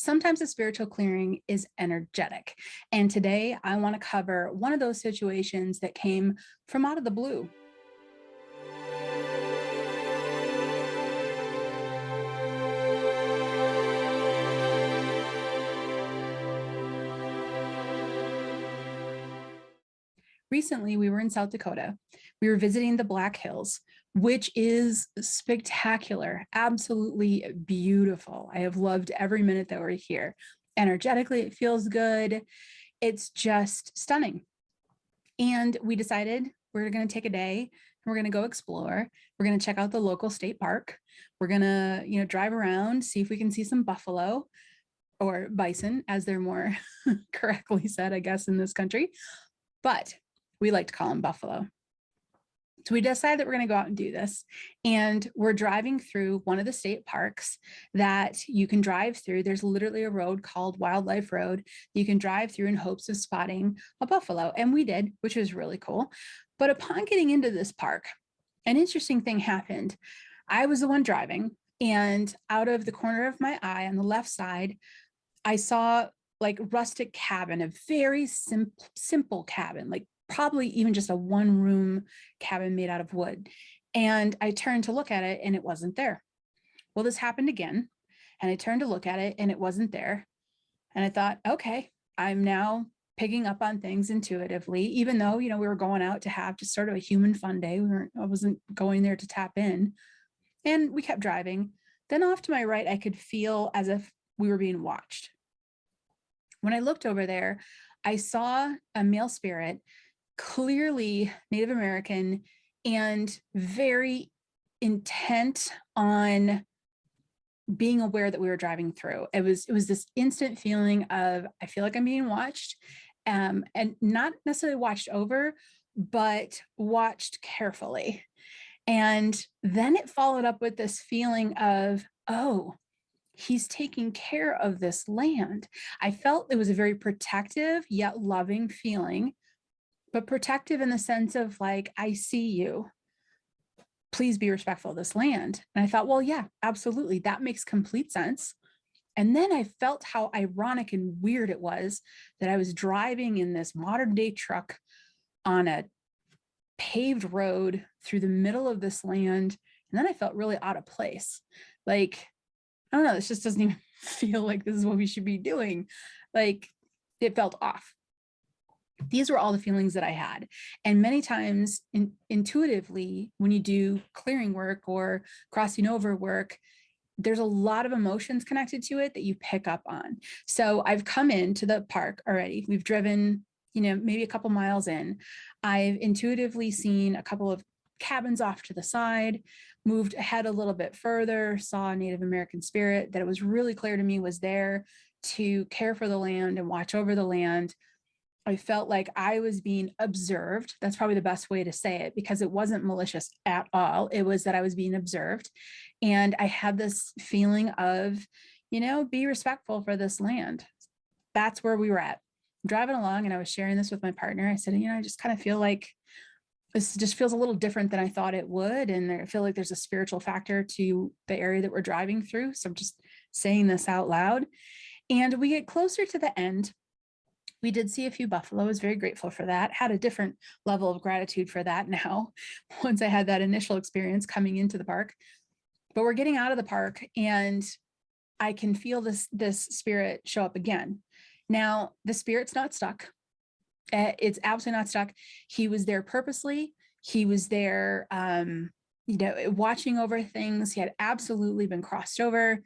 Sometimes a spiritual clearing is energetic. And today I want to cover one of those situations that came from out of the blue. Recently, we were in South Dakota. We were visiting the Black Hills, which is spectacular, absolutely beautiful. I have loved every minute that we're here. Energetically, it feels good. It's just stunning. And we decided we're going to take a day and we're going to go explore. We're going to check out the local state park. We're going to, drive around, see if we can see some buffalo or bison, as they're more correctly said, I guess, in this country. But we like to call them buffalo. So we decided that we're going to go out and do this. And we're driving through one of the state parks that you can drive through. There's literally a road called Wildlife Road you can drive through in hopes of spotting a buffalo. And we did, which was really cool. But upon getting into this park, an interesting thing happened. I was the one driving, and out of the corner of my eye on the left side, I saw like rustic cabin, a very simple cabin, like probably even just a one-room cabin made out of wood. And I turned to look at it and it wasn't there. Well, this happened again. And I turned to look at it and it wasn't there. And I thought, okay, I'm now picking up on things intuitively, even though, we were going out to have just sort of a human fun day. I wasn't going there to tap in. And we kept driving. Then off to my right, I could feel as if we were being watched. When I looked over there, I saw a male spirit, clearly Native American and very intent on being aware that we were driving through. It was this instant feeling of, I feel like I'm being watched, and not necessarily watched over, but watched carefully. And then it followed up with this feeling of, oh, he's taking care of this land. I felt it was a very protective yet loving feeling, but protective in the sense of like, I see you. Please be respectful of this land. And I thought, well, yeah, absolutely. That makes complete sense. And then I felt how ironic and weird it was that I was driving in this modern day truck on a paved road through the middle of this land. And then I felt really out of place. Like, I don't know, this just doesn't even feel like this is what we should be doing. Like, it felt off. These were all the feelings that I had. And many times intuitively, when you do clearing work or crossing over work, there's a lot of emotions connected to it that you pick up on. So I've come into the park already. We've driven, maybe a couple miles in. I've intuitively seen a couple of cabins off to the side, moved ahead a little bit further, saw a Native American spirit that it was really clear to me was there to care for the land and watch over the land. I felt like I was being observed. That's probably the best way to say it, because it wasn't malicious at all. It was that I was being observed. And I had this feeling of, be respectful for this land. That's where we were at. Driving along, and I was sharing this with my partner. I said, I just kind of feel like this just feels a little different than I thought it would. And I feel like there's a spiritual factor to the area that we're driving through. So I'm just saying this out loud. And we get closer to the end. We did see a few buffalo. I was very grateful for that. Had a different level of gratitude for that now, once I had that initial experience coming into the park. But we're getting out of the park and I can feel this spirit show up again. Now, the spirit's not stuck. It's absolutely not stuck. He was there purposely. He was there, watching over things. He had absolutely been crossed over.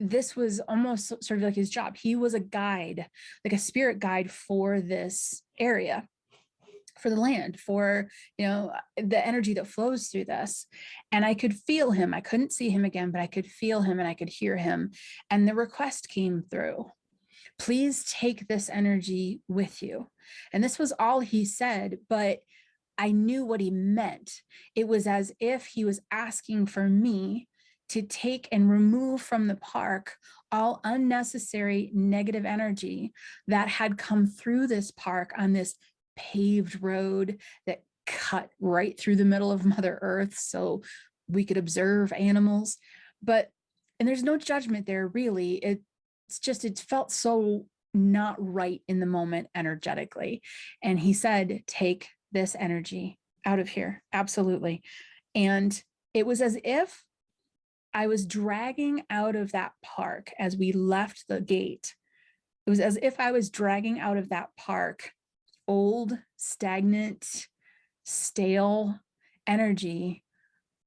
This was almost sort of like his job. He was a guide, like a spirit guide for this area, for the land, for, the energy that flows through this. And I could feel him. I couldn't see him again, but I could feel him and I could hear him. And the request came through. Please take this energy with you. And this was all he said, but I knew what he meant. It was as if he was asking for me to take and remove from the park all unnecessary negative energy that had come through this park on this paved road that cut right through the middle of Mother Earth so we could observe animals. And there's no judgment there, really. it felt so not right in the moment energetically. And he said, take this energy out of here. Absolutely. And it was as if I was dragging out of that park as we left the gate. It was as if I was dragging out of that park old, stagnant, stale energy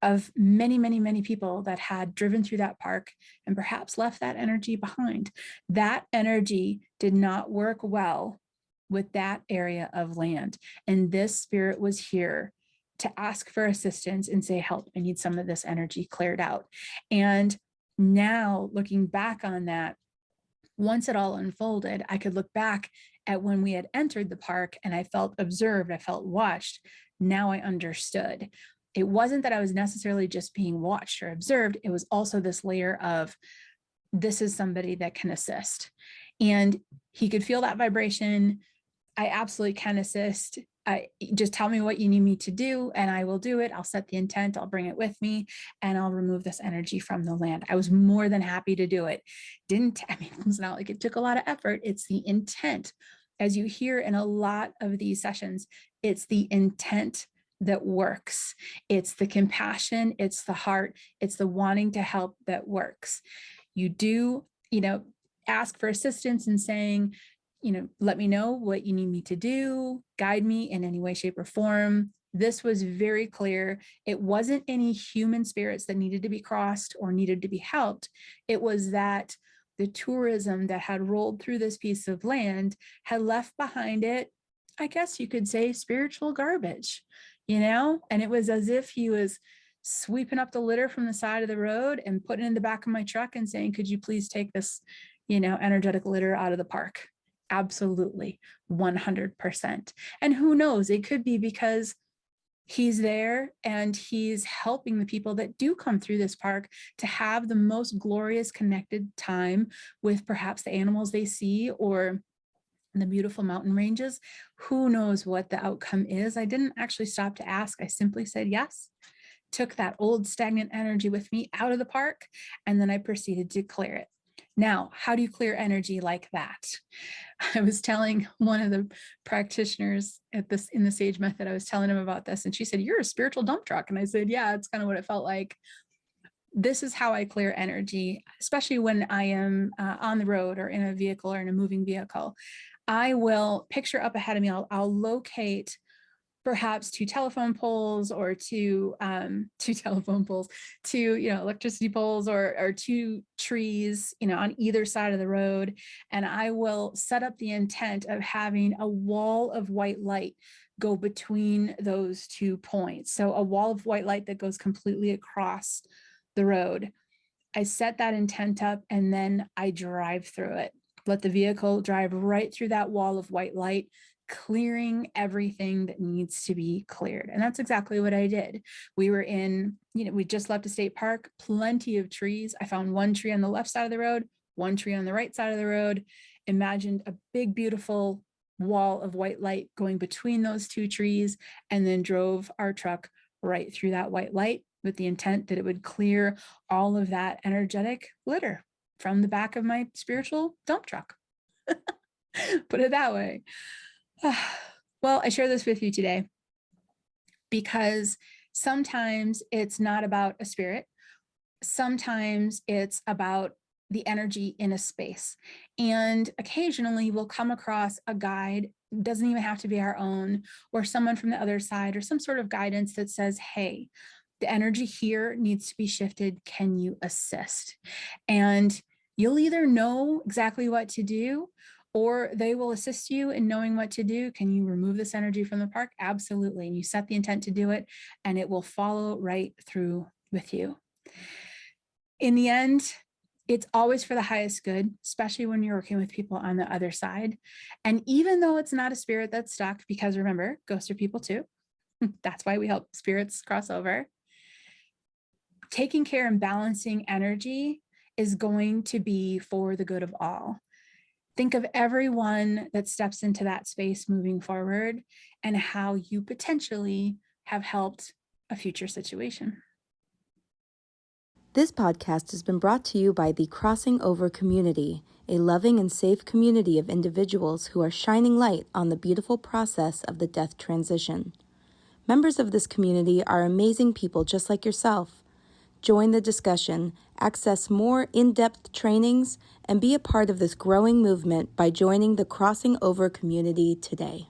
of many, many, many people that had driven through that park and perhaps left that energy behind. That energy did not work well with that area of land. And this spirit was here to ask for assistance and say, help, I need some of this energy cleared out. And now looking back on that, once it all unfolded, I could look back at when we had entered the park and I felt observed, I felt watched. Now I understood. It wasn't that I was necessarily just being watched or observed. It was also this layer of, this is somebody that can assist. And he could feel that vibration. I absolutely can assist. Just tell me what you need me to do and I will do it. I'll set the intent, I'll bring it with me, and I'll remove this energy from the land. I was more than happy to do it. It's not like it took a lot of effort. It's the intent. As you hear in a lot of these sessions, it's the intent that works. It's the compassion, it's the heart, it's the wanting to help that works. You do, ask for assistance and saying, let me know what you need me to do, guide me in any way, shape, or form. This was very clear. It wasn't any human spirits that needed to be crossed or needed to be helped. It was that the tourism that had rolled through this piece of land had left behind it, I guess you could say, spiritual garbage, and it was as if he was sweeping up the litter from the side of the road and putting it in the back of my truck and saying, could you please take this, energetic litter out of the park? Absolutely, 100%. And who knows, it could be because he's there and he's helping the people that do come through this park to have the most glorious connected time with perhaps the animals they see or the beautiful mountain ranges. Who knows what the outcome is? I didn't actually stop to ask. I simply said yes, took that old stagnant energy with me out of the park, and then I proceeded to clear it. Now, how do you clear energy like that? I was telling one of the practitioners in the Sage method, I was telling him about this, and she said, you're a spiritual dump truck. And I said, yeah, it's kind of what it felt like. This is how I clear energy, especially when I am on the road or in a vehicle or in a moving vehicle. I will picture up ahead of me, I'll locate perhaps two telephone poles or two electricity poles or two trees, on either side of the road. And I will set up the intent of having a wall of white light go between those 2 points. So a wall of white light that goes completely across the road. I set that intent up and then I drive through it. Let the vehicle drive right through that wall of white light, clearing everything that needs to be cleared. And that's exactly what I did. We were we just left a state park, plenty of trees. I found one tree on the left side of the road, one tree on the right side of the road, imagined a big, beautiful wall of white light going between those two trees, and then drove our truck right through that white light with the intent that it would clear all of that energetic litter from the back of my spiritual dump truck. Put it that way. Well, I share this with you today because sometimes it's not about a spirit. Sometimes it's about the energy in a space. And occasionally we'll come across a guide, doesn't even have to be our own, or someone from the other side, or some sort of guidance that says, hey, the energy here needs to be shifted. Can you assist? And you'll either know exactly what to do, or they will assist you in knowing what to do. Can you remove this energy from the park? Absolutely. And you set the intent to do it, and it will follow right through with you. In the end, it's always for the highest good, especially when you're working with people on the other side. And even though it's not a spirit that's stuck, because remember, ghosts are people too. That's why we help spirits cross over. Taking care and balancing energy is going to be for the good of all. Think of everyone that steps into that space moving forward and how you potentially have helped a future situation. This podcast has been brought to you by the Crossing Over community, a loving and safe community of individuals who are shining light on the beautiful process of the death transition. Members of this community are amazing people just like yourself. Join the discussion, access more in-depth trainings, and be a part of this growing movement by joining the Crossing Over community today.